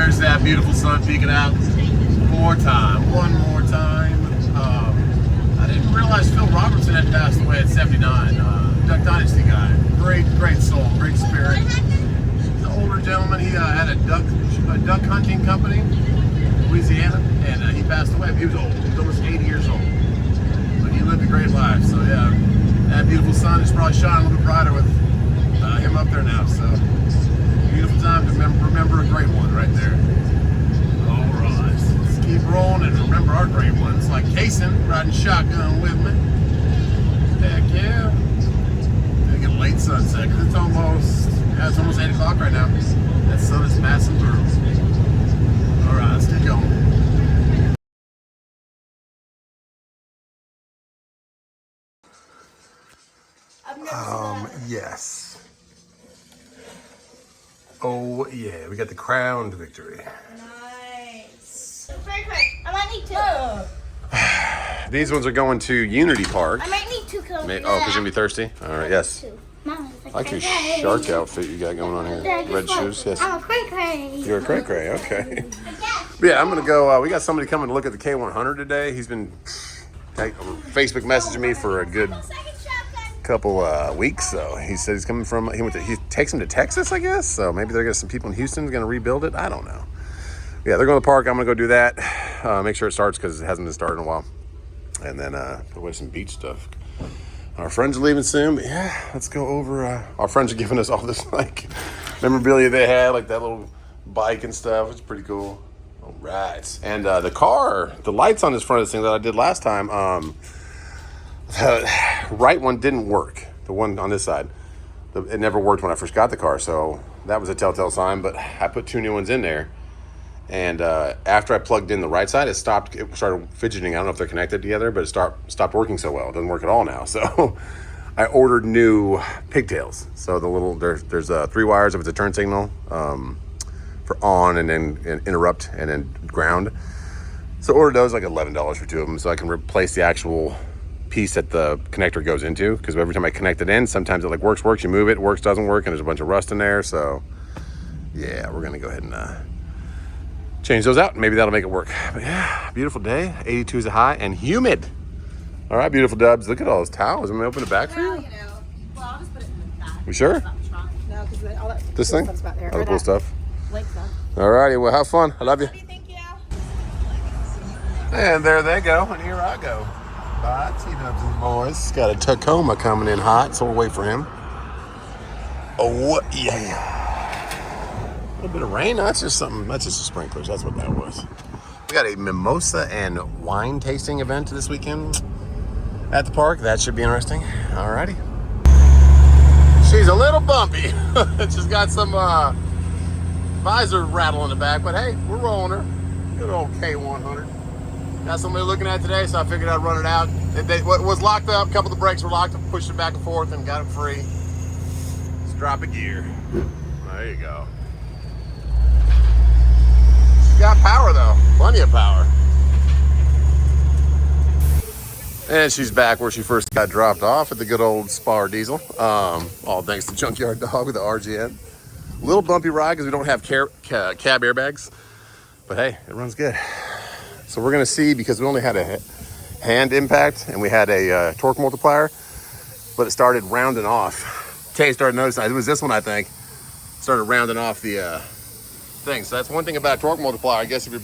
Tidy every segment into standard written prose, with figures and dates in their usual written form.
There's that beautiful sun peeking out. One more time. I didn't realize Phil Robertson had passed away at 79. Duck Dynasty guy. Great soul, great spirit. He's an older gentleman. He had a duck hunting company in Louisiana, and he passed away. He was old. He was almost 80 years old. But he lived a great life. So yeah, that beautiful sun is probably shining a little bit brighter with him up there now. So beautiful time to remember a great one right there. All right, let's keep rolling and remember our great ones, like Kason riding shotgun with me. Heck yeah. Gonna get a late sunset because it's almost 8 o'clock right now. That sun is passing through. All right, let's get going. Yes. Oh yeah, we got the crowned victory. Nice. Very quick. I might need two. These ones are going to Unity Park. I might need two. Oh, because you're gonna be thirsty? All right, yes. Mom, I like your shark outfit you got going on here. Dad, Red shoes, yes. I'm a cray-cray. You're a cray-cray, okay. Yeah, I'm gonna go, we got somebody coming to look at the K100 today. He's been Facebook messaging me for a good couple weeks, so he said he's coming from, he takes him to Texas, I guess, so maybe they're gonna, some people in Houston's gonna rebuild it, I don't know. Yeah, they're going to the park, I'm gonna go do that, make sure it starts because it hasn't been started in a while, and then put away some beach stuff. Our friends are leaving soon, but yeah, let's go over, our friends are giving us all this like memorabilia they had, like that little bike and stuff. It's pretty cool. All right, and the car, the lights on this front of this thing that I did last time, the right one didn't work. The one on this side, it never worked when I first got the car, so that was a telltale sign. But I put two new ones in there, and after I plugged in the right side, it started fidgeting. I don't know if they're connected together, but it stopped working so well. It doesn't work at all now. So I ordered new pigtails. So the little there's 3 wires if it's a turn signal, for on and then interrupt and then ground. So I ordered those, like $11 for 2 of them, so I can replace the actual piece that the connector goes into, because every time I connect it in, sometimes it like works, you move it, works, doesn't work, and there's a bunch of rust in there. So yeah, we're gonna go ahead and change those out. Maybe that'll make it work. But yeah, beautiful day. 82 is a high and humid. All right, beautiful dubs. Look at all those towels. I'm gonna open the back for you. Well, I'll just put it in the back. We sure? No, because all that This cool thing? stuff's back there. All the cool stuff. Lake stuff. All righty, well, have fun. I love you. Thank you. And there they go, and here I go. Bye, T-Dubs and boys. Got a Tacoma coming in hot, so we'll wait for him. Oh, yeah. A little bit of rain. That's just something. That's just the sprinklers. That's what that was. We got a mimosa and wine tasting event this weekend at the park. That should be interesting. All righty. She's a little bumpy. She's got some visor rattle in the back, but hey, we're rolling her. Good old K100. Got somebody looking at it today, so I figured I'd run it out. It was locked up. A couple of the brakes were locked. I pushed it back and forth and got it free. Let's drop a gear. There you go. She's got power though, plenty of power. And she's back where she first got dropped off at the good old Spar Diesel. All thanks to Junkyard Dog with the RGN. A little bumpy ride because we don't have cab airbags, but hey, it runs good. So we're gonna see, because we only had a hand impact and we had a torque multiplier, but it started rounding off. Tay started noticing, it was this one I think, started rounding off the thing. So that's one thing about a torque multiplier. I guess if your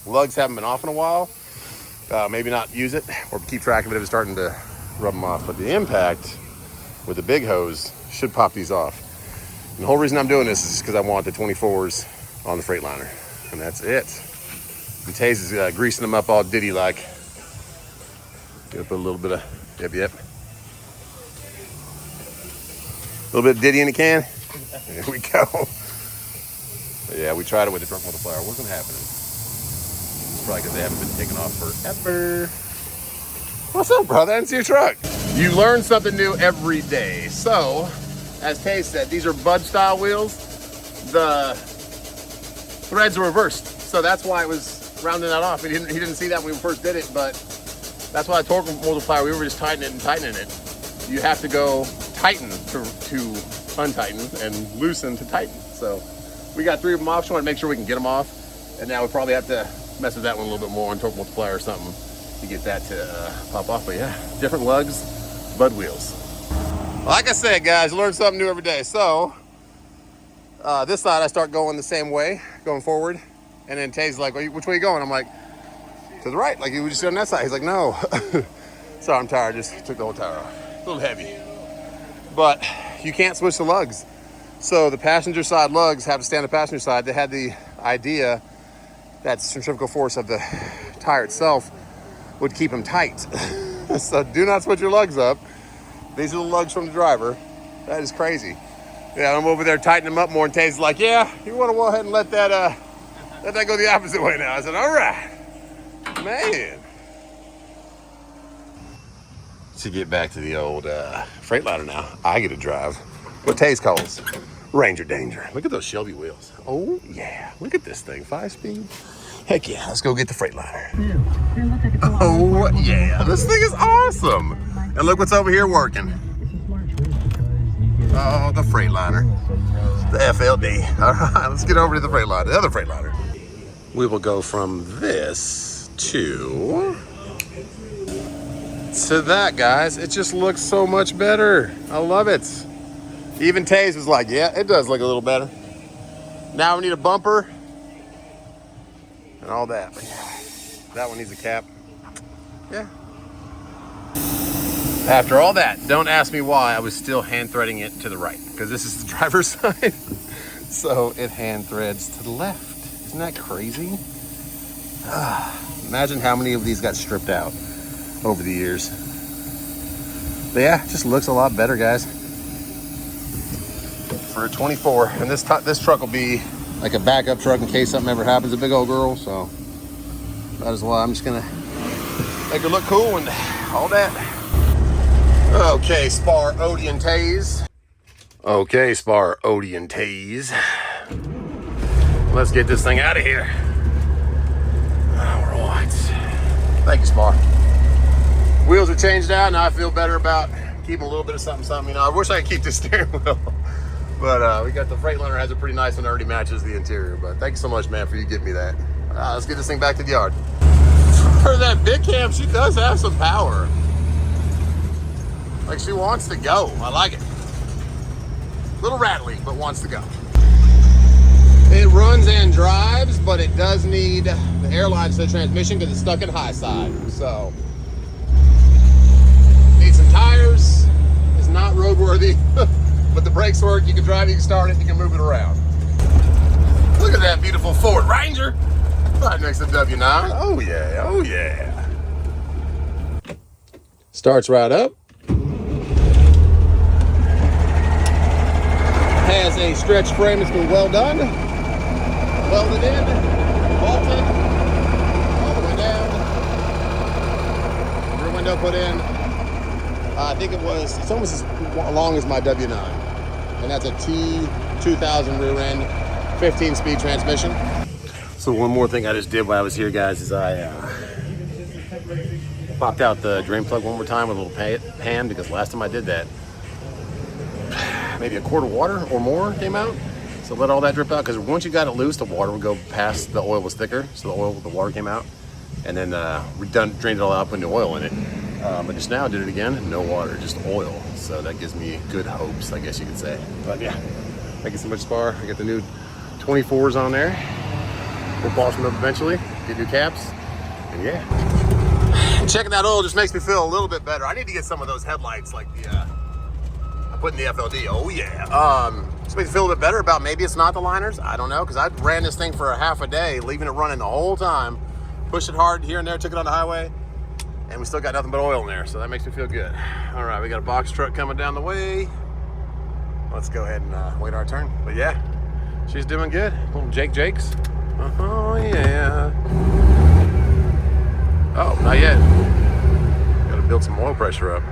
lugs haven't been off in a while, maybe not use it or keep track of it if it's starting to rub them off. But the impact with the big hose should pop these off. And the whole reason I'm doing this is because I want the 24s on the Freightliner, and that's it. And Taze is greasing them up all ditty-like. Gonna put a little bit of, yep. A little bit of ditty in the can. There we go. But yeah, we tried it with the truck multiplier. It wasn't happening. It's probably because they haven't been taken off forever. What's up, brother? I didn't see your truck. You learn something new every day. So, as Taze said, these are Bud style wheels. The threads are reversed. So that's why it was rounding that off. He didn't see that when we first did it, but that's why the torque multiplier, we were just tightening it. You have to go tighten to untighten and loosen to tighten. So We got 3 of them off. Just want to make sure we can get them off. And now we probably have to mess with that one a little bit more on torque multiplier or something to get that to pop off. But yeah, different lugs, Bud wheels. Like I said, guys, you learn something new every day. So this side I start going the same way, going forward. And then Tay's like, which way are you going? I'm like, to the right, like you would just sit on that side. He's like, no. Sorry, I'm tired. Just took the whole tire off. A little heavy. But you can't switch the lugs. So the passenger side lugs have to stay on the passenger side. They had the idea that centrifugal force of the tire itself would keep them tight. So do not switch your lugs up. These are the lugs from the driver. That is crazy. Yeah, I'm over there tightening them up more, and Tay's like, yeah, you want to go ahead and let that go the opposite way now. I said, all right, man. To get back to the old Freightliner now, I get to drive what Tay's calls Ranger Danger. Look at those Shelby wheels. Oh, yeah. Look at this thing, 5-speed. Heck yeah, let's go get the Freightliner. Oh, yeah, this thing is awesome. And look what's over here working. Oh, the Freightliner. The FLD. All right, let's get over to the Freightliner, the other Freightliner. We will go from this to that, guys. It just looks so much better. I love it. Even Taze was like, yeah, it does look a little better. Now we need a bumper and all that. But yeah, that one needs a cap. Yeah. After all that, don't ask me why I was still hand threading it to the right, because this is the driver's side. So it hand threads to the left. Isn't that crazy? Imagine how many of these got stripped out over the years. But yeah, it just looks a lot better, guys. For a 24, and this truck will be like a backup truck in case something ever happens. A big old girl, so that is why I'm just gonna make her look cool and all that. Okay, Spar, Odie, and Taze. Okay, Spar, Odie, and Taze. Let's get this thing out of here. All right. Thank you, Spar. Wheels are changed out. Now I feel better about keeping a little bit of something. You know, I wish I could keep this steering wheel. But we got the Freightliner, has a pretty nice one, already matches the interior. But thank you so much, man, for you getting me that. Let's get this thing back to the yard. For that big cam, she does have some power. Like, she wants to go. I like it. A little rattly, but wants to go. It runs and drives, but it does need the airlines to the transmission because it's stuck in high side. So, need some tires. It's not roadworthy, but the brakes work. You can drive it, you can start it, you can move it around. Look at that beautiful Ford Ranger right next to W9. Oh yeah, oh yeah. Starts right up. Has a stretch frame that's been well done, welded in, bolted, all the way down. Rear window put in. I think it's almost as long as my W9, and that's a T2000 rear end, 15-speed transmission. So one more thing I just did while I was here, guys, is I popped out the drain plug one more time with a little pan, because last time I did that, maybe a quart of water or more came out. So let all that drip out, because once you got it loose, the water would go past, the oil was thicker, so the water came out. And then we drained it all out, put new oil in it. But just now did it again, no water, just oil. So that gives me good hopes, I guess you could say. But yeah, thank you so much, Spar. I got the new 24s on there. We'll polish them up eventually, get new caps, and yeah. Checking that oil just makes me feel a little bit better. I need to get some of those headlights like the I put in the FLD. Oh yeah. Just makes me feel a bit better about maybe it's not the liners. I don't know, because I ran this thing for a half a day, leaving it running the whole time. Pushed it hard here and there, took it on the highway, and we still got nothing but oil in there, so that makes me feel good. All right, we got a box truck coming down the way. Let's go ahead and wait our turn. But yeah, she's doing good. Little Jakes. Oh yeah. Oh, not yet. Got to build some oil pressure up.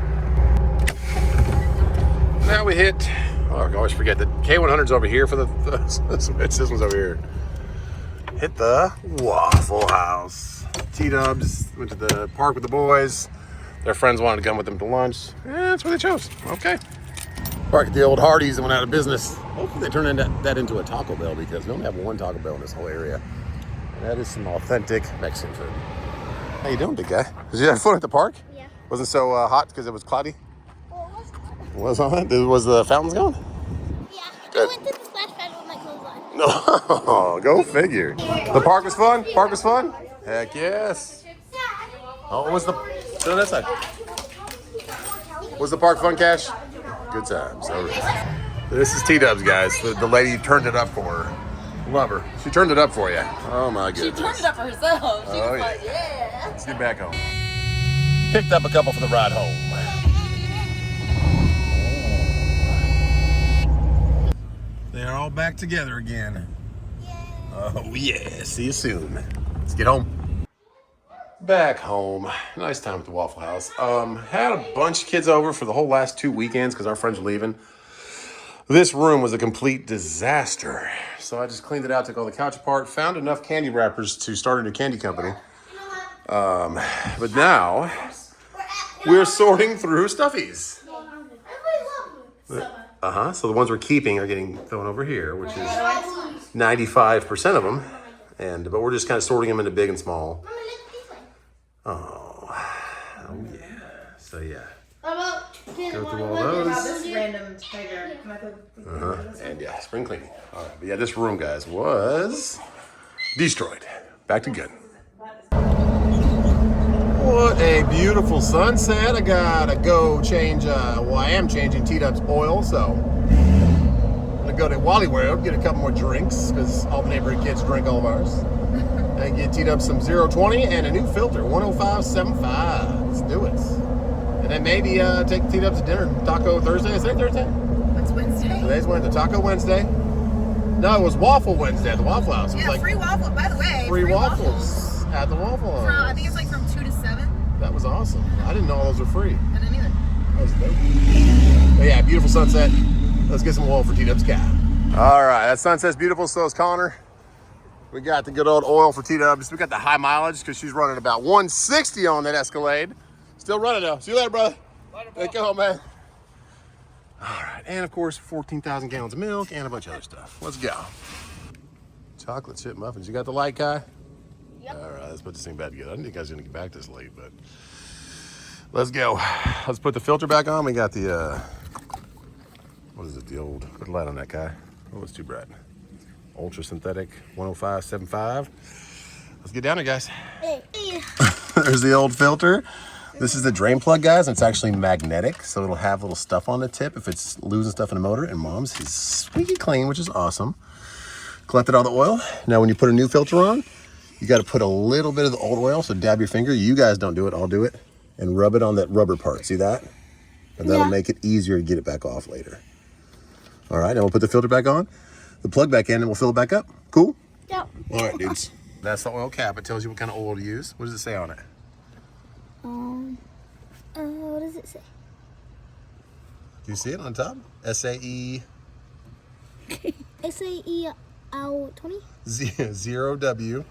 Now we hit, oh, I always forget, the K100's over here for this one's over here. Hit the Waffle House. T-dubs, went to the park with the boys. Their friends wanted to come with them to lunch. Yeah, that's what they chose. Okay. Parked at the old Hardee's and went out of business. Hopefully they turn that into a Taco Bell because we only have one Taco Bell in this whole area. And that is some authentic Mexican food. How you doing, big guy? Did you have fun at the park? Yeah. Wasn't so hot because it was cloudy? Well, it was hot. Was on? Was the fountains going? Yeah. Good. I went to the splash pad with my clothes on. No, go figure. The park was fun? Park was fun? Heck yes. Oh, what was the... Sit on that side. Was the park fun, Cash? Good times. This is T-Dubs, guys. The lady turned it up for her. Love her. She turned it up for you. Oh my goodness. She turned it up for herself. She was Yeah. like, yeah. Let's get back home. Picked up a couple for the ride home. They're all back together again. Oh yeah. See you soon. Let's get home. Back home. Nice time at the Waffle House. Had a bunch of kids over for the whole last 2 weekends because our friends were leaving. This room was a complete disaster. So I just cleaned it out, took all the couch apart, found enough candy wrappers to start a new candy company. But now we're sorting through stuffies. So the ones we're keeping are getting thrown over here, which is 95% of them. But we're just kind of sorting them into big and small. Oh yeah. So yeah. Go through all those. This random tiger. And yeah, spring cleaning. All right, but yeah, this room, guys, was destroyed. Back to good. What a beautiful sunset. I gotta go change, I am changing T-Dub's oil, so I'm gonna go to Wally World, get a couple more drinks, because all the neighborhood kids drink all of ours. And get T-Dub some 020 and a new filter, 105.75. Let's do it. And then maybe take T-Dub to dinner. Taco Thursday. Is it Thursday? It's Wednesday. Today's Wednesday. Taco Wednesday. No, it was Waffle Wednesday at the Waffle House. It was Yeah, like free waffle. By the way, free waffles at the Waffle House. I think it's like from 2 to 7. That was awesome. I didn't know all those were free. I didn't either. That was dope. But yeah, beautiful sunset. Let's get some oil for T-Dub's cow. All right, that sunset's beautiful. So is Connor. We got the good old oil for T-Dubs. We got the high mileage because she's running about 160 on that Escalade. Still running though. See you later, brother. Take it home, man. All right, and of course, 14,000 gallons of milk and a bunch of other stuff. Let's go. Chocolate chip muffins. You got the light, Kai? Yep. All right, let's put this thing back together. I didn't think I was gonna get back this late, but let's go. Let's put the filter back on. We got the, what is it, the old, put a light on that, Kai. Oh, it's too bright. Ultra synthetic 105.75. Let's get down there, guys. There's the old filter. This is the drain plug, guys. It's actually magnetic, so it'll have little stuff on the tip if it's losing stuff in the motor. And Mom's is squeaky clean, which is awesome. Collected all the oil. Now, when you put a new filter on, you got to put a little bit of the old oil. So dab your finger. You guys don't do it. I'll do it. And rub it on that rubber part. See that? And that'll make it easier to get it back off later. All right, now we'll put the filter back on, the plug back in, and we'll fill it back up. Cool? Yep. All right, dudes. That's the oil cap. It tells you what kind of oil to use. What does it say on it? What does it say? Do you see it on top? SAE SAE 20? 0W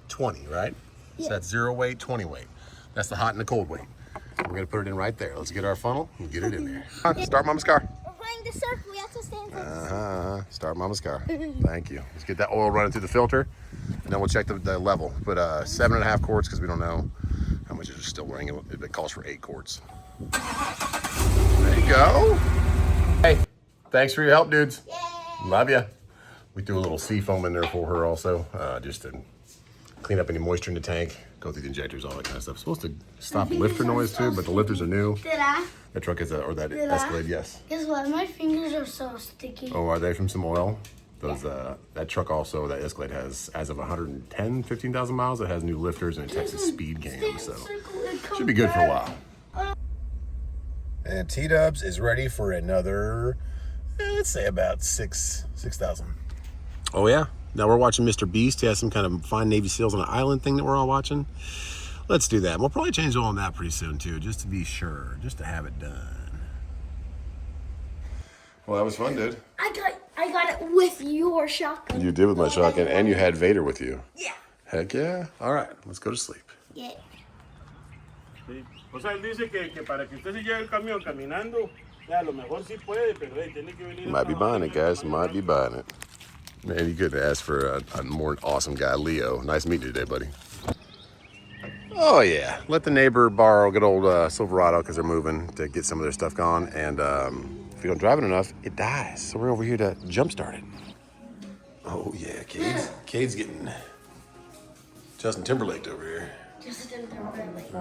20, right? Yeah. So that's 0 weight, 20 weight. That's the hot and the cold weight. We're gonna put it in right there. Let's get our funnel and get it in there. Start Mama's car. We're playing the circle. We have to stand for Start Mama's car. Thank you. Let's get that oil running through the filter, and then we'll check the level. Put 7.5 quarts because we don't know how much is still running. It calls for 8 quarts. There you go. Hey, thanks for your help, dudes. Yay. Love ya. We threw a little sea foam in there for her also, just to clean up any moisture in the tank, go through the injectors, all that kind of stuff. It's supposed to stop lifter noise too, but the lifters are new. Did I? That truck is or that Escalade, yes. Guess what? My fingers are so sticky. Oh, are they from some oil? Those that truck also, that Escalade has, as of 15,000 miles, it has new lifters and it takes a speed cam, so should be good for a while. And T-Dubs is ready for another, let's say about 6,000. Oh yeah. Now we're watching Mr. Beast. He has some kind of fine Navy SEALs on an island thing that we're all watching. Let's do that. We'll probably change the oil on that pretty soon too, just to be sure, just to have it done. Well, that was fun, dude. I got it with your shotgun. You did with my shotgun, and you had Vader with you. Yeah. Heck yeah. All right, let's go to sleep. Yeah. Sí. O sea, él dice que para que usted se lleve el camión caminando, Might be buying it, guys. Might be buying it. Man, you couldn't ask for a more awesome guy, Leo. Nice meeting you today, buddy. Oh yeah, let the neighbor borrow good old Silverado because they're moving to get some of their stuff gone. And if you don't drive it enough, it dies. So we're over here to jumpstart it. Oh yeah, Cade's getting Justin Timberlake over here. Justin Timberlake.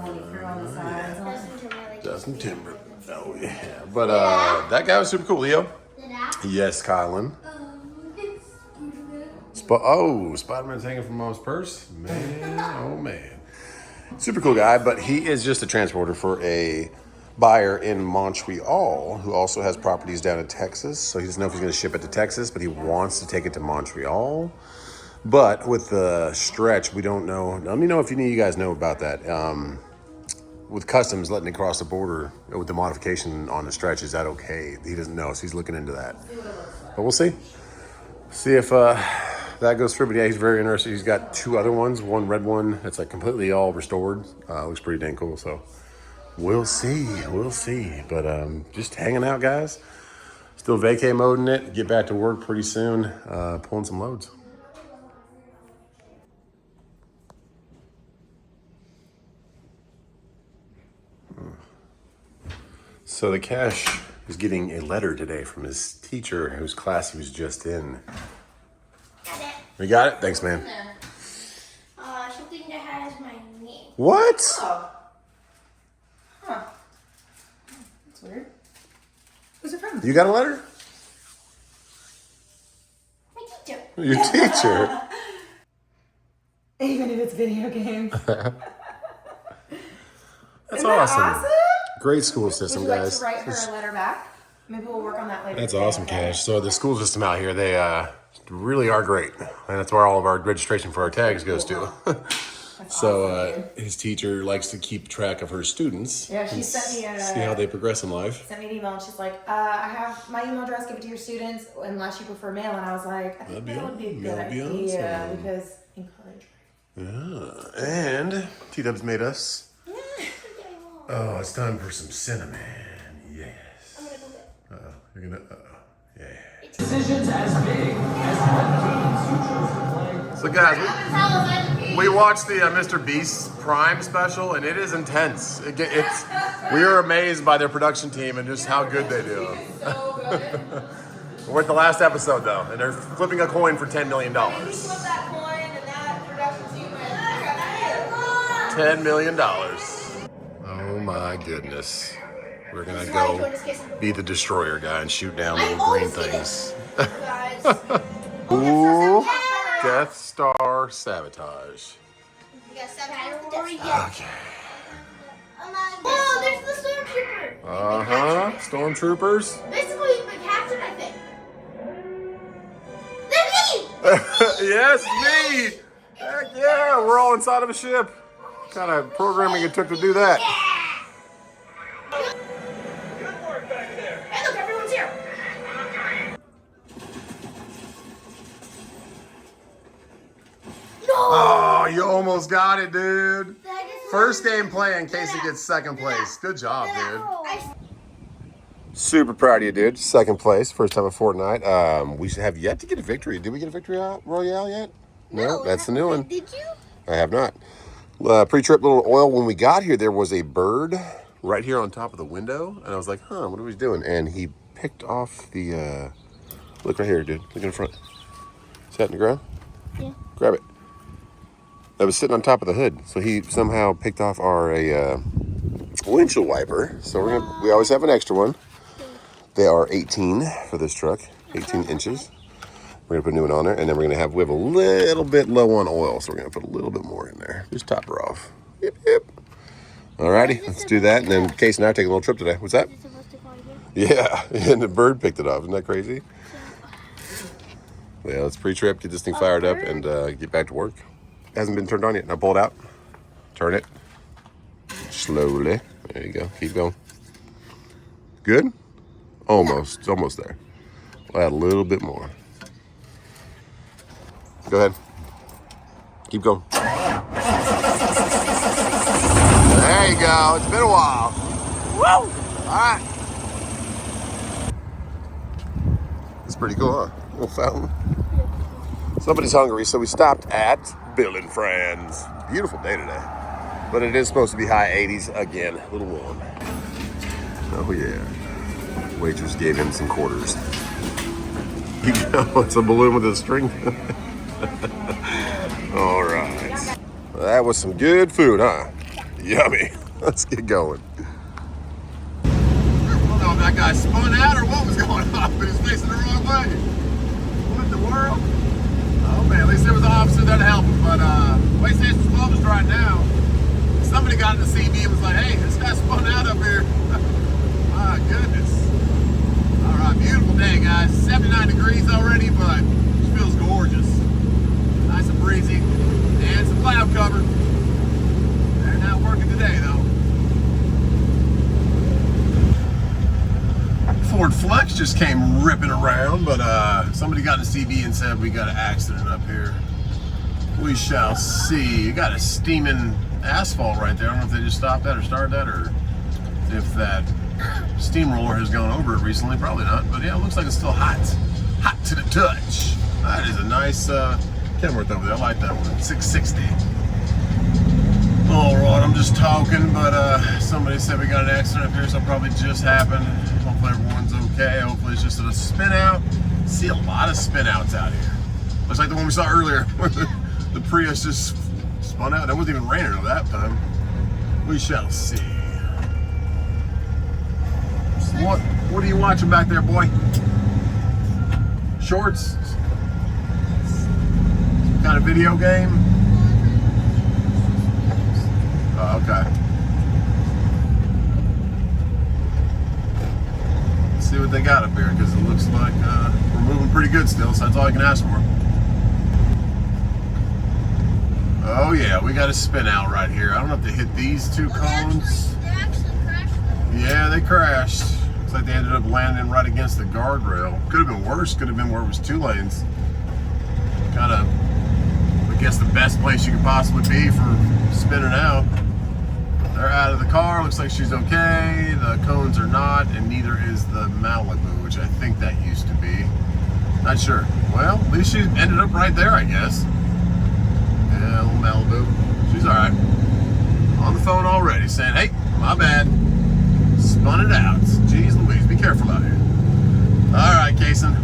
Justin Timberlake. Oh yeah, but that guy was super cool, Leo. Yes, Kylan. Spider-Man's hanging from Mom's purse. Man, oh man. Super cool guy, but he is just a transporter for a buyer in Montreal who also has properties down in Texas. So he doesn't know if he's going to ship it to Texas, but he wants to take it to Montreal. But with the stretch, we don't know. Let me know if you guys know about that. With customs letting it cross the border with the modification on the stretch, is that okay? He doesn't know, so he's looking into that. But we'll see. See if that goes through. But yeah, he's very interested. He's got two other ones. One red one that's like completely all restored. Looks pretty dang cool. So we'll see. We'll see. But just hanging out, guys. Still vacay moding it. Get back to work pretty soon. Pulling some loads. So the Cash is getting a letter today from his teacher whose class he was just in. Got it. We got it? Thanks, man. Something that has my name. What? Oh. Huh. That's weird. Who's it from? You got a letter? My teacher. Your teacher. Even if it's video games. That's Isn't that awesome. Great school system, Would you like guys. to write her a letter back? Maybe we'll work on that later. That's today. awesome, Cash. So the school system out here, they really are great. And that's where all of our registration for our tags goes to. So his teacher likes to keep track of her students. Yeah, she sent me see how they progress in life. Sent me an email and she's like, I have my email address, give it to your students unless you prefer mail. And I was like, I think that would be a good idea awesome. because encourage. Yeah. And T-Dubs made us. Oh, it's time for some cinnamon. Yes. I'm gonna go get it. You're gonna. Yeah. Decisions as big as So guys, we watched the Mr. Beast Prime special, and it is intense. We are amazed by their production team and just how good they do. We're at the last episode though, and they're flipping a coin for $10 million. $10 million. Oh my goodness. We're gonna go be the destroyer guy and shoot down little green things. Ooh, Death Star sabotage. Okay. Oh, there's the stormtrooper. Stormtroopers. Basically, the captain, I think. That's me! Yes, me. Heck yeah, we're all inside of a ship. What kind of programming it took to do that? Hey, look, everyone's here. No! Oh, you almost got it, dude. First game play in case he gets second place. Good job, dude. Super proud of you, dude. Second place, first time in Fortnite. We have yet to get a victory. Did we get a victory royale yet? No, that's the new one. Did you? I have not. Pre-trip little oil. When we got here, there was a bird right here on top of the window, and I was like, "Huh, what are we doing?" And he picked off the. Look right here, dude. Look in the front. Is that in the ground? Yeah. Grab it. That was sitting on top of the hood, so he somehow picked off our windshield wiper. So we always have an extra one. They are 18 for this truck, 18 inches. We're gonna put a new one on there, and then we have a little bit low on oil, so we're gonna put a little bit more in there. Just top her off. Yep, yep. Alrighty, let's do that, and then Case and I are taking a little trip today. What's that? Is it supposed to go here? Yeah, and the bird picked it off. Isn't that crazy? Yeah, let's pre-trip, get this thing fired up, and get back to work. It hasn't been turned on yet. Now pull it out. Turn it. Slowly. There you go. Keep going. Good? Almost. It's almost there. We'll add a little bit more. Go ahead. Keep going. There you go. It's been a while. Woo! All right. That's pretty cool, huh? Little fountain. Somebody's hungry, so we stopped at Bill and Friends. Beautiful day today. But it is supposed to be high 80s again, a little warm. Oh yeah. Waitress gave him some quarters. You know, it's a balloon with a string. All right. Well, that was some good food, huh? Yummy. Let's get going. I don't know if that guy spun out or what was going on, but he's facing the wrong way. What in the world? Oh man, at least there was an officer there to help him. But way station's closed right now. Somebody got in the CV and was like, hey, this guy spun out up here. My goodness. All right, beautiful day, guys. 79 degrees already, but it feels gorgeous. Nice and breezy. And some cloud cover. They're not working today, though. Ford Flex just came ripping around, but somebody got in the CV and said we got an accident up here. We shall see. You got a steaming asphalt right there. I don't know if they just stopped that or started that, or if that steamroller has gone over it recently. Probably not, but yeah, it looks like it's still hot. Hot to the touch. That is a nice Kenworth over there. I like that one. 660. All right, I'm just talking, but somebody said we got an accident up here, so it probably just happened. Hopefully everyone's okay. Hopefully it's just a spin out. See a lot of spin outs out here. Looks like the one we saw earlier where the Prius just spun out. It wasn't even raining at that time. We shall see. What are you watching back there, boy? Shorts? Some kind of video game? Oh, okay. Let's see what they got up here, because it looks like we're moving pretty good still, so that's all I can ask for. Oh yeah, we got a spin out right here. I don't know if they hit these two cones. They actually crashed though. Yeah, they crashed. Looks like they ended up landing right against the guardrail. Could have been worse. Could have been where it was 2 lanes. Kind of, I guess, the best place you could possibly be for spinning out. They're out of the car. Looks like she's okay. The cones are not, and neither is the Malibu, which I think that used to be. Not sure. Well, at least she ended up right there, I guess. Yeah, little Malibu. She's all right. On the phone already, saying, "Hey, my bad. Spun it out. Jeez Louise, be careful out here." All right, Kason.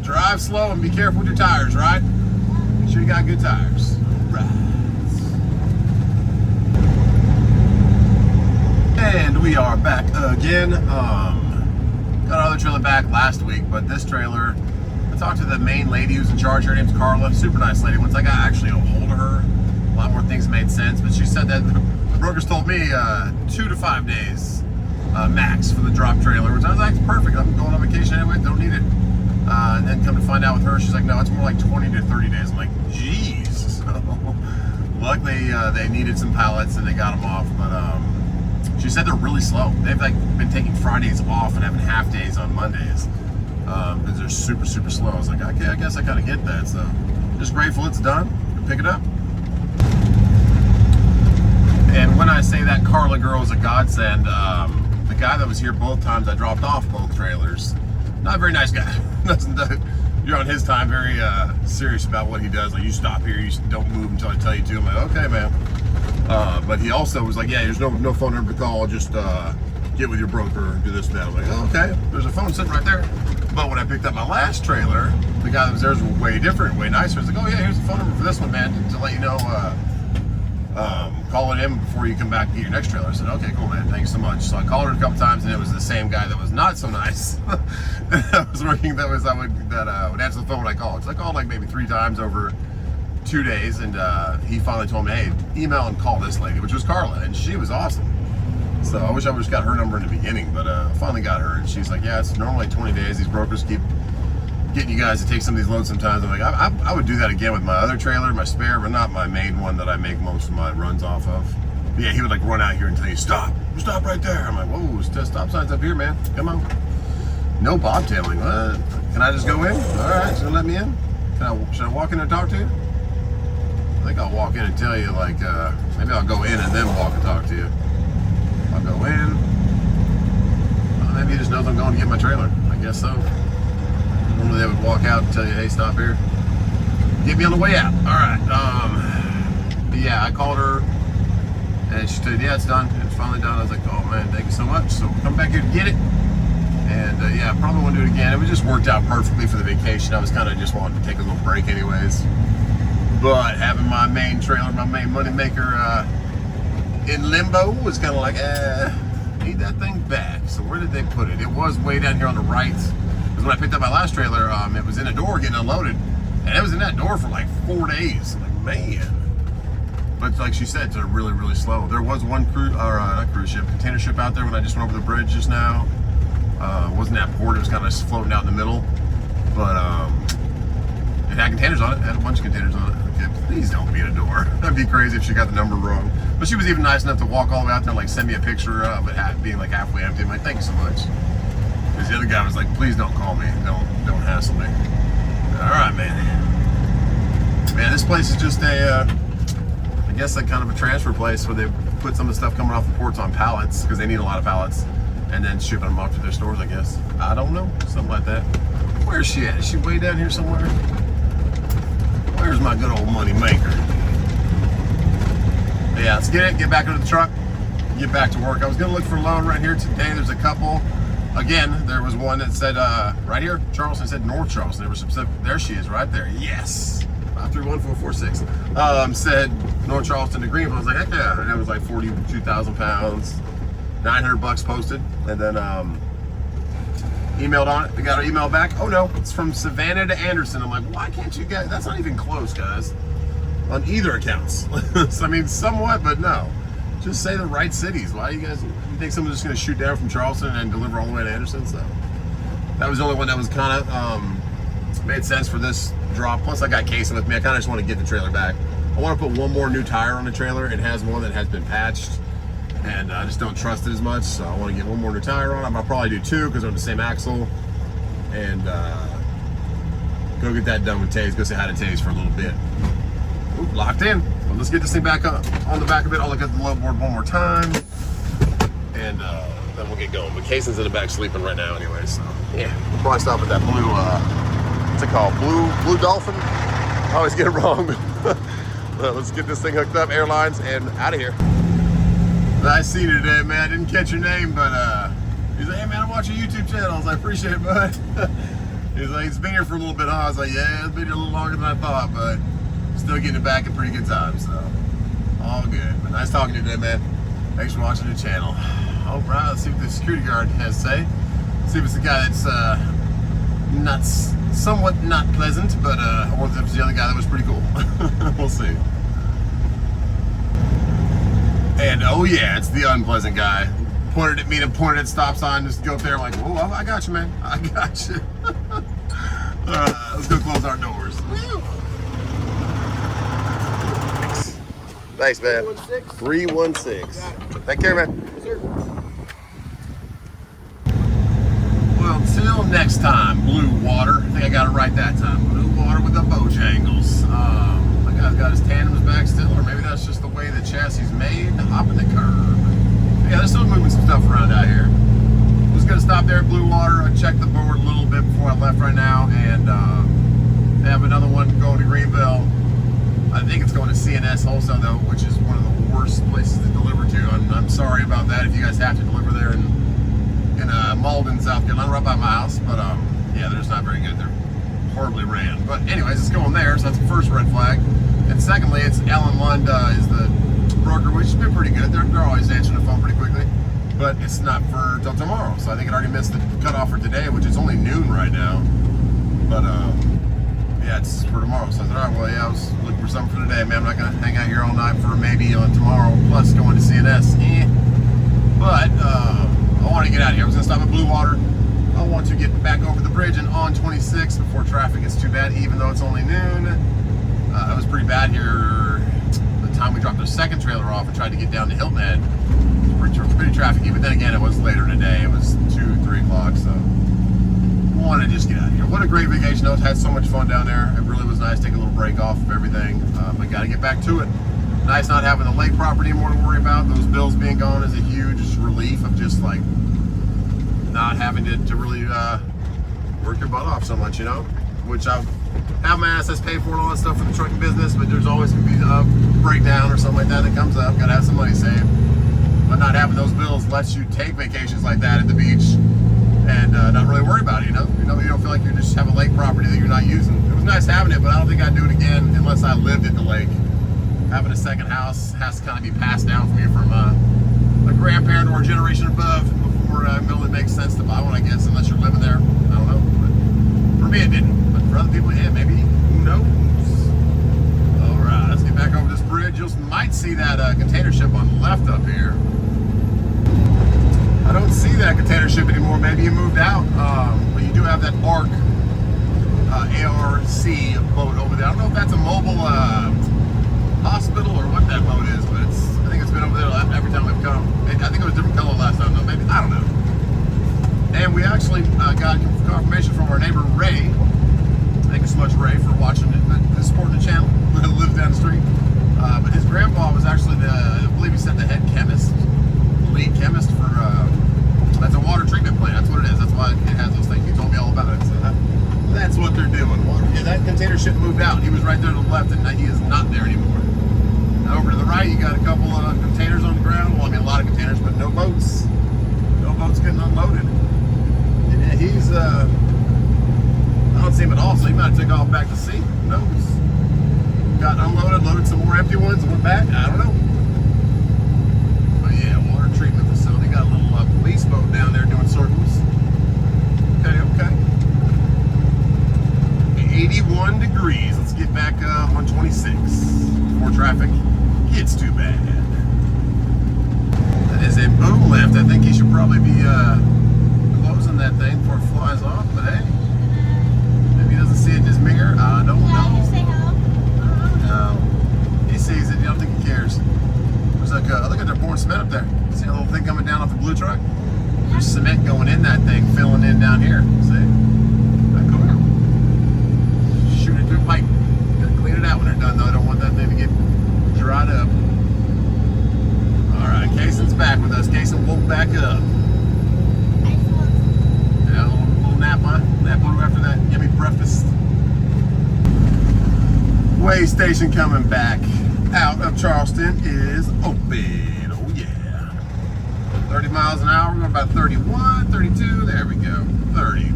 Drive slow and be careful with your tires, right? Make sure you got good tires. All right. And we are back again. Got our other trailer back last week, but this trailer, I talked to the main lady who's in charge. Her name's Carla. Super nice lady. Once I got actually a hold of her, a lot more things made sense. But she said that the brokers told me 2 to 5 days max for the drop trailer, which I was like, perfect. I'm going on vacation anyway. Don't need it. And then come to find out with her, she's like, no, it's more like 20 to 30 days. I'm like, geez. So, luckily, they needed some pallets and they got them off. But she said they're really slow. They've like been taking Fridays off and having half days on Mondays because they're super, super slow. I was like, okay, I guess I kind of get that. So just grateful it's done. Pick it up. And when I say that Carla girl is a godsend, the guy that was here both times I dropped off both trailers, not a very nice guy. You're on his time, very serious about what he does. Like, you stop here, you don't move until I tell you to. I'm like, okay, man. But he also was like, yeah, there's no phone number to call, just get with your broker, do this and that. I'm like, oh, okay, there's a phone sitting right there. But when I picked up my last trailer, the guy that was there was way different, way nicer. He's like, oh yeah, here's the phone number for this one, man, to let you know, call it in before you come back and get your next trailer. I said, okay, cool, man, thanks so much. So I called her a couple times, and it was the same guy that was not so nice. that was working, that would answer the phone when I called. So I called like maybe 3 times over 2 days, and he finally told me, hey, email and call this lady, which was Carla, and she was awesome. So I wish I would just got her number in the beginning, but I finally got her, and she's like, yeah, it's normally 20 days. These brokers keep getting you guys to take some of these loads sometimes. I'm like, I would do that again with my other trailer, my spare, but not my main one that I make most of my runs off of. But yeah, he would like run out here and tell you, stop right there. I'm like, whoa, stop signs up here, man. Come on. No bobtailing. What? Can I just go in? All right, so let me in. Should I walk in and talk to you? I think I'll walk in and tell you, like, maybe I'll go in and then walk and talk to you. I'll go in. Well, maybe he just knows I'm going to get my trailer. I guess so. Normally they would walk out and tell you, hey, stop here. Get me on the way out. All right. But yeah, I called her and she said, yeah, it's done. It's finally done. I was like, oh man, thank you so much. So come back here to get it. And yeah, probably want to do it again. It was just worked out perfectly for the vacation. I was kind of just wanting to take a little break anyways. But having my main trailer, my main money maker in limbo was kind of like, need that thing back. So where did they put it? It was way down here on the right. Because when I picked up my last trailer, it was in a door getting unloaded. And it was in that door for like 4 days. I'm like, man. But like she said, they're really, really slow. There was one container ship out there when I just went over the bridge just now. It wasn't that port, it was kind of floating out in the middle. But it had containers on it. It had a bunch of containers on it. Okay, please don't be in a door. That'd be crazy if she got the number wrong. But she was even nice enough to walk all the way out there and like send me a picture of it being like halfway empty. I'm like, thank you so much. Because the other guy was like, please don't call me. Don't hassle me. All right, man. Man, this place is just I guess like kind of a transfer place where they put some of the stuff coming off the ports on pallets because they need a lot of pallets and then shipping them off to their stores, I guess. I don't know, something like that. Where's she at? Is she way down here somewhere? Where's my good old money maker? But yeah, let's get back into the truck, get back to work. I was gonna look for a loan right here today. There's a couple. Again, there was one that said, right here, Charleston, said North Charleston. There was specific, there she is right there, yes. 531-446. Said North Charleston to Greenville. I was like, heck yeah. And it was like 42,000 pounds, $900 posted. And then emailed on it. We got our email back. Oh no, it's from Savannah to Anderson. I'm like, why can't you guys, that's not even close, guys, on either accounts. So, I mean, somewhat, but no. Just say the right cities. Why you guys, you think someone's just gonna shoot down from Charleston and deliver all the way to Anderson? So that was the only one that was kind of made sense for this drop. Plus I got casing with me. I kind of just want to get the trailer back. I want to put one more new tire on the trailer. It has one that has been patched and I just don't trust it as much. So I want to get one more new tire on it. I'll probably do 2 because they're on the same axle. And go get that done with Taze. Go say hi to Taze for a little bit. Ooh, locked in. Well, let's get this thing back up on the back of it. I'll look at the load board one more time. And then we'll get going. But Cason's in the back sleeping right now anyway. So yeah, we'll probably stop at that blue, what's it called? Blue Dolphin? I always get it wrong. Let's get this thing hooked up, airlines, and out of here. I seen it today, man. I didn't catch your name, but he's like, hey man, I watch your YouTube channel. I was like, appreciate it, bud. He's like, it's been here for a little bit, huh? I was like, yeah, it's been here a little longer than I thought, but still getting it back in pretty good time, so all good. But nice talking to you today, man. Thanks for watching the channel. Oh, right, let's see what the security guard has to say. See if it's the guy that's somewhat not pleasant, but or if it's the other guy that was pretty cool. We'll see. And oh yeah, it's the unpleasant guy. Pointed at me and pointed at stop sign, just go up there like, oh, I got you, man. I got you. Let's go close our doors. Thanks, man. 316. Take care, man. Yes, sir. Well, until next time, Blue Water. I think I got it right that time. Blue Water with the Bojangles. My guy's got his tandems back still, or maybe that's just the way the chassis is made. Hopping the curb. Yeah, they're still moving some stuff around out here. Just gonna stop there at Blue Water. I checked the board a little bit before I left right now, and they have another one going to Greenville. I think it's going to CNS also though, which is one of the worst places to deliver to. I'm sorry about that if you guys have to deliver there in Malden, South Carolina, right by my house. But yeah, they're just not very good. They're horribly ran. But anyways, it's going there, so that's the first red flag. And secondly, it's Allan Lund is the broker, which has been pretty good. They're always answering the phone pretty quickly. But it's not for till tomorrow, so I think it already missed the cutoff for today, which is only noon right now. But yeah, it's for tomorrow. So I said, all right, well, yeah, I was looking for something for today, man. I'm not gonna hang out here all night for maybe tomorrow, plus going to CNS. But I want to get out of here. I was gonna stop at Blue Water. I want to get back over the bridge and on 26 before traffic gets too bad, even though it's only noon. It was pretty bad here the time we dropped the second trailer off and tried to get down to Hilton Head. It was pretty trafficy, but then again, it was later in the day. It was 2, 3 o'clock, so I want to just get out of here. What a great vacation. I had so much fun down there. It really was nice. Take a little break off of everything, but got to get back to it. Nice not having the lake property anymore to worry about. Those bills being gone is a huge relief of just like not having to really work your butt off so much, you know? Which I have my assets paid for and all that stuff for the trucking business, but there's always gonna be a breakdown or something like that comes up. Gotta have some money saved. But not having those bills lets you take vacations like that at the beach and not really worry about it, you know? You don't feel like you just have a lake property that you're not using. It was nice having it, but I don't think I'd do it again unless I lived at the lake. Having a second house has to kind of be passed down for me from a grandparent or a generation above before it really makes sense to buy one, I guess, unless you're living there. I don't know. But for me, it didn't. But for other people, yeah, maybe. Who knows? All right, let's get back over this bridge. You might see that container ship on the left up here. I don't see that container ship anymore. Maybe you moved out. But you do have that ARC, ARC boat over there. I don't know if that's a mobile hospital or what that boat is, but I think it's been over there every time we've come. I think it was a different color last time, though. Maybe, I don't know. And we actually got confirmation from our neighbor Ray. Thank you so much, Ray, for watching it, supporting the channel. Lives down the street. But his grandpa was actually I believe he said the head chemist, the lead chemist for that's a water treatment plant. That's what it is. That's why it has those things. He told me all about it. So that's what they're doing. Yeah, that container ship moved out. He was right there to the left, and he is not there anymore. Now over to the right, you got a couple of containers on the ground. Well, I mean, a lot of containers, but no boats. No boats getting unloaded. And yeah, he's, I don't see him at all, so he might have took off back to sea. Who knows? Got unloaded, loaded some more empty ones, and went back. I don't know. But yeah, water treatment facility. Got a little police boat down there doing circles. Okay. 81 degrees. Let's get back on 26 before traffic gets too bad. That is a boom lift. I think he should probably be closing that thing before it flies off, but hey, maybe he doesn't see it in his mirror. I don't know. Say hello. No. He sees it. I don't think he cares. There's like look at they're pouring cement up there. See a little thing coming down off the blue truck? There's cement going in that thing, filling in down here. See? Shoot it through a pipe. Gotta clean it out when they're done, though. I don't want that thing to get dried up. Alright, Kason's back with us. Kason woke back up. Yeah, a little nap, huh? Nap over after that yummy breakfast. Way station coming back out of Charleston is open. Oh, yeah. 30 miles an hour. We're going about 31, 32. There we go. 30.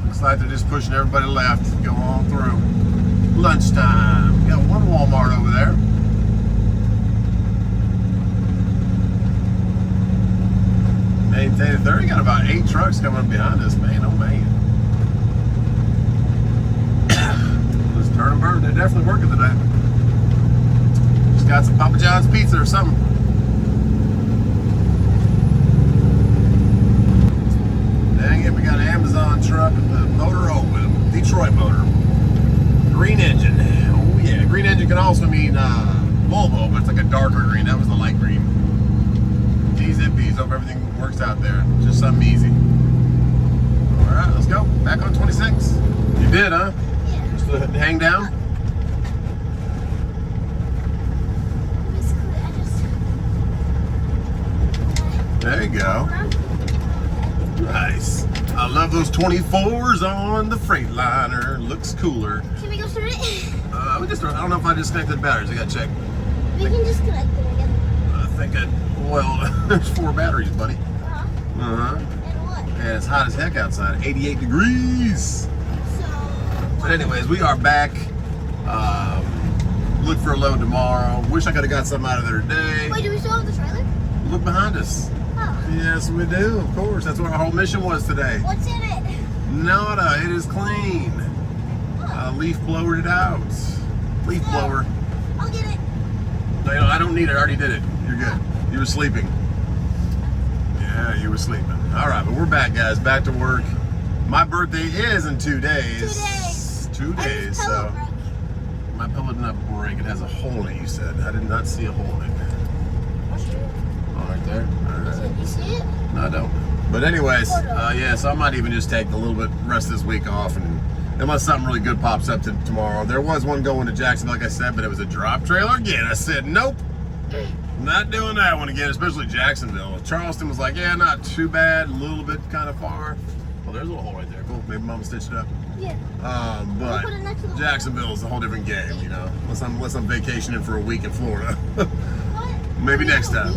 Looks like they're just pushing everybody left. Go on through. Lunchtime. Got one Walmart over there. Maintain 30. Got about 8 trucks coming behind us, man. Oh, man. Let's turn and burn. They're definitely working today. Just got some Papa John's pizza or something. Dang it, we got an Amazon truck with the motor open. Detroit motor. Green engine. Oh yeah, green engine can also mean Volvo, but it's like a darker green. That was the light green. G's and B's. Hope everything works out there. Just something easy. Alright, let's go. Back on 26. You did, huh? Yeah. Just hang down? There you go. Nice. I love those 24s on the Freightliner. Looks cooler. Can we go through it? I don't know if I disconnected the batteries. I gotta check. We can just connect them again. I think well, there's 4 batteries, buddy. Uh-huh. And what? And it's hot as heck outside. 88 degrees. So... But anyways, we are back. Look for a load tomorrow. Wish I could have got something out of there today. Wait, do we still have the trailer? Look behind us. Oh. Yes, we do. Of course. That's what our whole mission was today. What's in it? Nada. It is clean. Leaf blowered it out. Leaf blower. I'll get it. No, I don't need it. I already did it. You're good. You were sleeping. Yeah, you were sleeping. All right, but we're back, guys. Back to work. My birthday is in 2 days. 2 days. 2 days. So my pillow did not break. It has a hole in it. You said. I did not see a hole in it. Oh, right there. All right. You see it? No, I don't. But anyways, yeah. So I might even just take a little bit rest of this week off, and unless something really good pops up tomorrow. There was one going to Jackson, like I said, but it was a drop trailer again. I said nope. Not doing that one again, especially Jacksonville. Charleston was like, yeah, not too bad, a little bit kind of far. Oh, there's a little hole right there. Cool. Maybe Mama stitched it up. Yeah. But Jacksonville is a whole different game, you know. Unless I'm vacationing for a week in Florida. Maybe next time.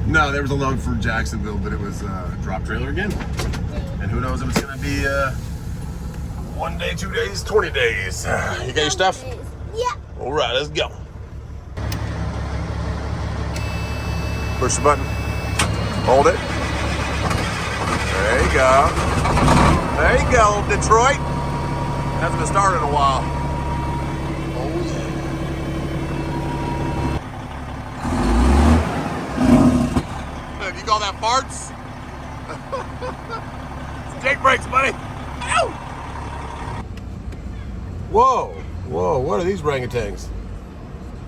No, there was a load for Jacksonville, but it was drop trailer again. And who knows if it's gonna be 1 day, 2 days, 20 days. You got your stuff? Yeah. All right, let's go. Push the button. Hold it. There you go. There you go, Detroit. Hasn't been started in a while. Oh yeah. You call that farts? Take brakes, buddy. Ow! Whoa, whoa, what are these orangutans?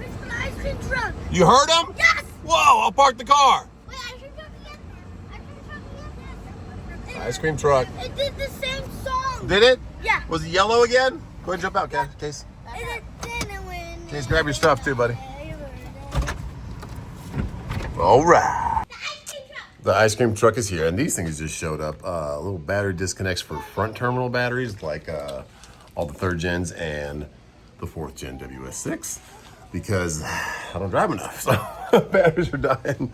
It's an ice cream truck. You heard them? Yes. Whoa, I'll park the car. Wait, ice cream truck again. Ice cream truck. It did the same song. Did it? Yeah. Was it yellow again? Go ahead and jump out, Case. Case, grab your stuff too, buddy. All right. The ice cream truck is here, and these things just showed up. Little battery disconnects for front terminal batteries, like all the 3rd gens and the 4th gen WS6, because I don't drive enough, so batteries are dying.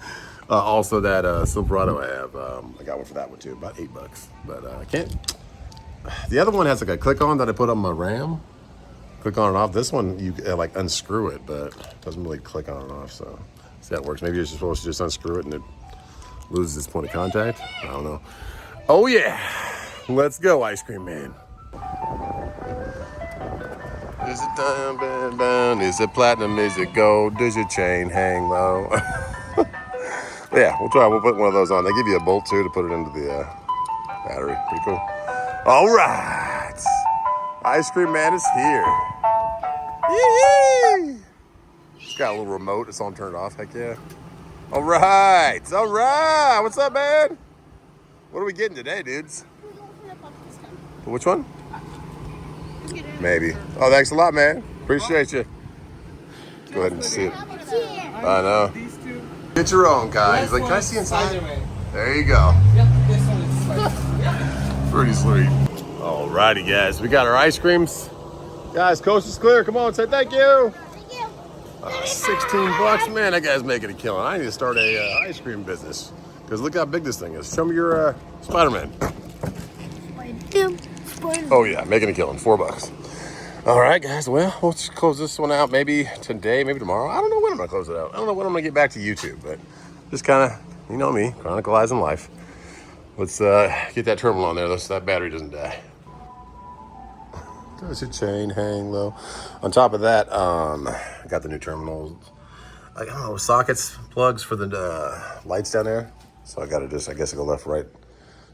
Also, that Silverado I have, I got one for that one too, about $8. But I can't. The other one has like a click on that I put on my RAM. Click on and off. This one you like unscrew it, but it doesn't really click on and off. So see how it works. Maybe you're supposed to just unscrew it and it loses its point of contact. I don't know. Oh yeah, let's go, ice cream man. Is it diamond? Is it platinum? Is it gold? Does your chain hang low? Yeah, we'll try. We'll put one of those on. They give you a bolt too to put it into the battery. Pretty cool. All right, ice cream man is here. Yee-hee! It's got a little remote. It's on turned off. Heck yeah. All right, all right. What's up, man? What are we getting today, dudes? Which one? Maybe. Oh, thanks a lot, man. Appreciate you. Go ahead and see it. I know. Get your own, guys. He's like, can I see inside? There you go. Pretty sweet. Alrighty, guys. We got our ice creams. Guys, coast is clear. Come on, say thank you. Thank you. $16, man. That guy's making a killing. I need to start a ice cream business because look how big this thing is. Show me your Spider-Man. Oh yeah, making a killing. $4. All right, guys. Well, we'll just close this one out. Maybe today, maybe tomorrow. I don't know when I'm gonna close it out. I don't know when I'm gonna get back to YouTube, but just kind of, you know me, chronicalizing life. Let's get that terminal on there so that battery doesn't die. Does your chain hang low? On top of that, I got the new terminals. I don't know, sockets, plugs for the lights down there. So I got to just, I guess I go left, right,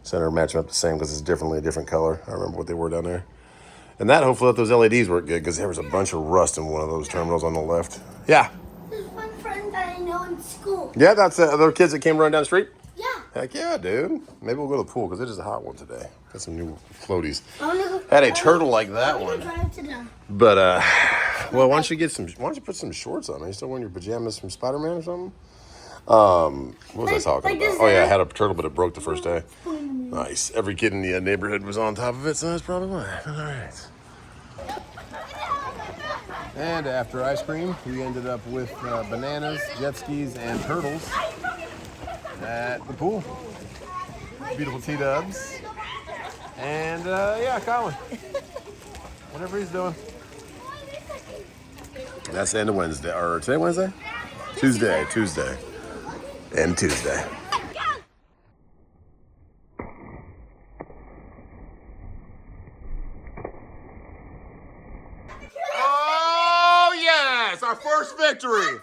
center, match them up the same because it's definitely a different color. I remember what they were down there. And that, hopefully, let those LEDs work good because there was a bunch of rust in one of those terminals on the left. Yeah. There's one friend that I know in school. Yeah, that's the other kids that came running down the street? Yeah. Heck yeah, dude. Maybe we'll go to the pool because it is a hot one today. Got some new floaties. I wanna go, Had a turtle like that one. drive to them. But, well, why don't you put some shorts on? Are you still wearing your pajamas from Spider-Man or something? What was I talking about? Oh, yeah, I had a turtle, but it broke the first day. Nice. Every kid in the neighborhood was on top of it, so that's probably why. All right. And after ice cream, we ended up with bananas, jet skis, and turtles at the pool. Beautiful T-dubs. And, yeah, Colin. Whatever he's doing. That's the end of Wednesday. Or today, Wednesday? Tuesday. And Tuesday. Oh, yes! Our first victory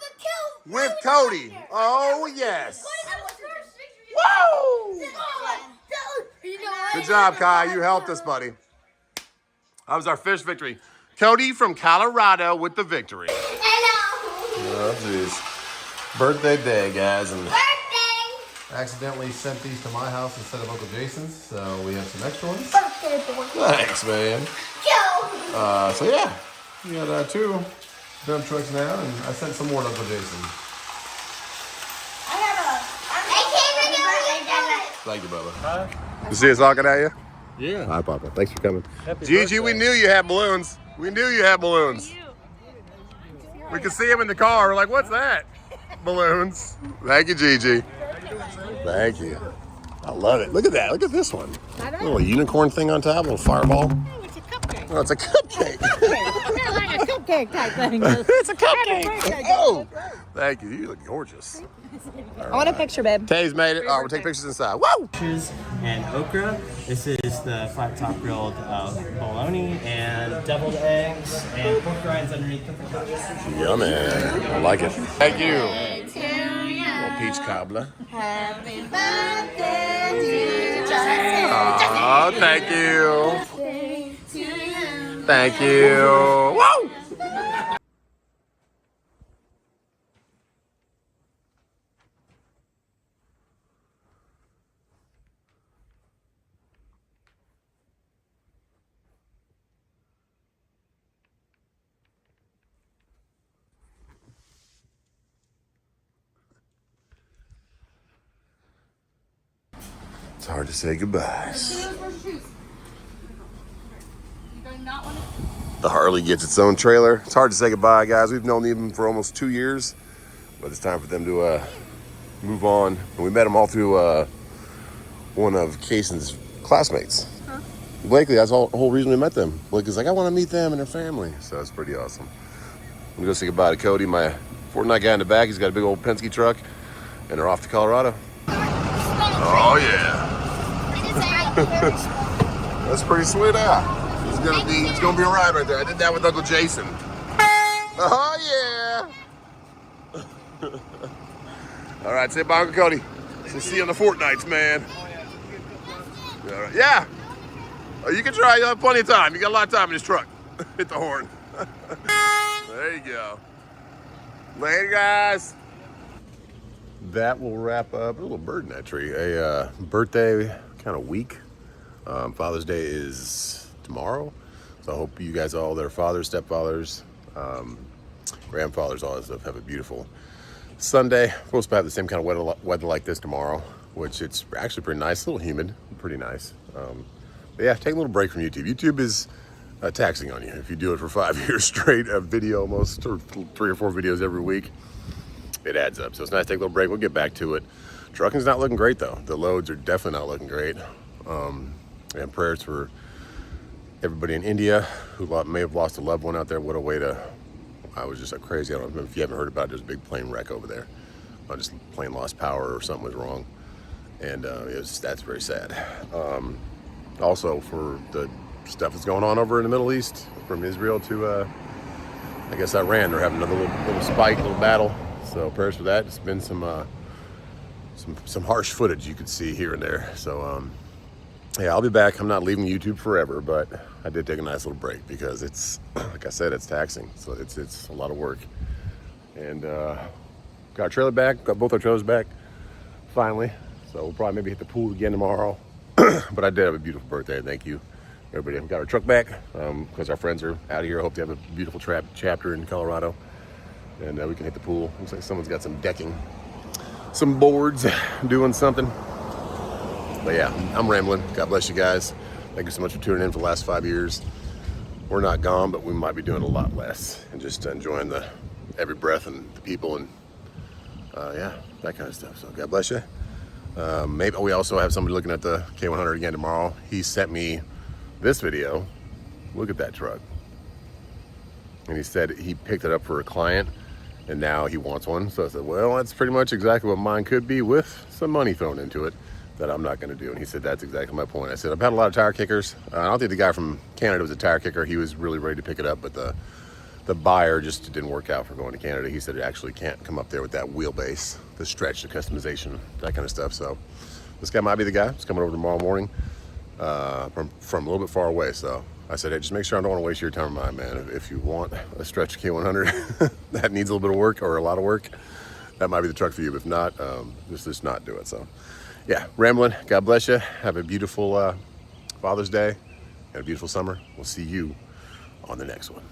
with Cody. Oh, yes. Woo! Good job, Kai. You helped us, buddy. That was our first victory. Cody from Colorado with the victory. Oh, jeez. Birthday day, guys. And accidentally sent these to my house instead of Uncle Jason's, so we have some extra ones. Thanks, man. So, yeah. We got 2 dump trucks now, and I sent some more to Uncle Jason. Thank you, brother. You see us talking at you? Yeah. Hi, Papa. Thanks for coming. Happy Gigi, we birthday. knew you had balloons. We knew you had balloons. We could see them in the car. We're like, what's that? Balloons. Thank you, Gigi. Thank you. I love it. Look at that. Look at this one. Little unicorn thing on top, little fireball. Oh, it's a cupcake. Oh, it's a cupcake. They're like a cupcake type thing. It's a Happy cupcake. birthday, Oh, thank you. You look gorgeous. I want a picture, babe. Tay's made it. All right, we'll take pictures inside. Woo! And okra. This is the flat top grilled bologna and deviled eggs and pork rinds underneath the focaccia. Yummy. I like it. Thank you. Little peach cobbler. Happy birthday to Justin. Oh, thank you. Thank you. Woo! It's hard to say goodbyes. The Harley gets its own trailer. It's hard to say goodbye, guys. We've known them for almost 2 years, but it's time for them to move on. And we met them all through one of Kason's classmates. Huh? Blakely, that's the whole reason we met them. Blakely's like, I want to meet them and their family. So it's pretty awesome. I'm gonna go say goodbye to Cody, my Fortnite guy in the back. He's got a big old Penske truck, and they're off to Colorado. Oh yeah. That's pretty sweet out. It's gonna be a ride right there. I did that with Uncle Jason. Oh yeah. All right, say bye, Uncle Cody. So see you on the Fortnites, man. All right. Yeah. Oh, you can try. You have plenty of time. You got a lot of time in this truck. Hit the horn. There you go. Later, guys. That will wrap up a little bird in that tree. A birthday kind of week. Father's Day is tomorrow, so I hope you guys, all their fathers, stepfathers, grandfathers, all that stuff, have a beautiful Sunday. We're supposed to have the same kind of weather like this tomorrow, which it's actually pretty nice. A little humid, pretty nice. But yeah, take a little break from YouTube. YouTube is taxing on you if you do it for 5 years straight, a video almost, or 3 or 4 videos every week. It adds up. So it's nice to take a little break. We'll get back to it. Trucking's not looking great though. The loads are definitely not looking great. And prayers for everybody in India who may have lost a loved one out there. What a way to, I was just crazy. I don't know if you haven't heard about it. There's a big plane wreck over there. Just plane lost power or something was wrong. And that's very sad. Also for the stuff that's going on over in the Middle East, from Israel to, I guess Iran, they're having another little spike, little battle. So prayers for that. It's been some harsh footage you could see here and there. So yeah, I'll be back. I'm not leaving YouTube forever, but I did take a nice little break because it's, like I said, it's taxing. So it's a lot of work. And got our trailer back, got both our trailers back, finally. So we'll probably maybe hit the pool again tomorrow. But I did have a beautiful birthday. Thank you, everybody. We got our truck back because our friends are out of here. I hope they have a beautiful chapter in Colorado. And we can hit the pool. Looks like someone's got some decking, some boards, doing something. But yeah, I'm rambling. God bless you guys. Thank you so much for tuning in for the last 5 years. We're not gone, but we might be doing a lot less and just enjoying every breath and the people and yeah, that kind of stuff. So God bless you. Maybe we also have somebody looking at the K100 again tomorrow. He sent me this video. Look at that truck. And he said he picked it up for a client and now he wants one. So I said, well, that's pretty much exactly what mine could be with some money thrown into it that I'm not going to do. And he said, that's exactly my point. I said, I've had a lot of tire kickers. I don't think the guy from Canada was a tire kicker. He was really ready to pick it up, but the buyer just didn't work out for going to Canada. He said it actually can't come up there with that wheelbase, the stretch, the customization, that kind of stuff. So this guy might be the guy. He's coming over tomorrow morning from a little bit far away. So I said, hey, just make sure I don't want to waste your time or mine, man. If you want a stretch K100 that needs a little bit of work or a lot of work, that might be the truck for you. If not, just not do it. So yeah, rambling. God bless you. Have a beautiful Father's Day and a beautiful summer. We'll see you on the next one.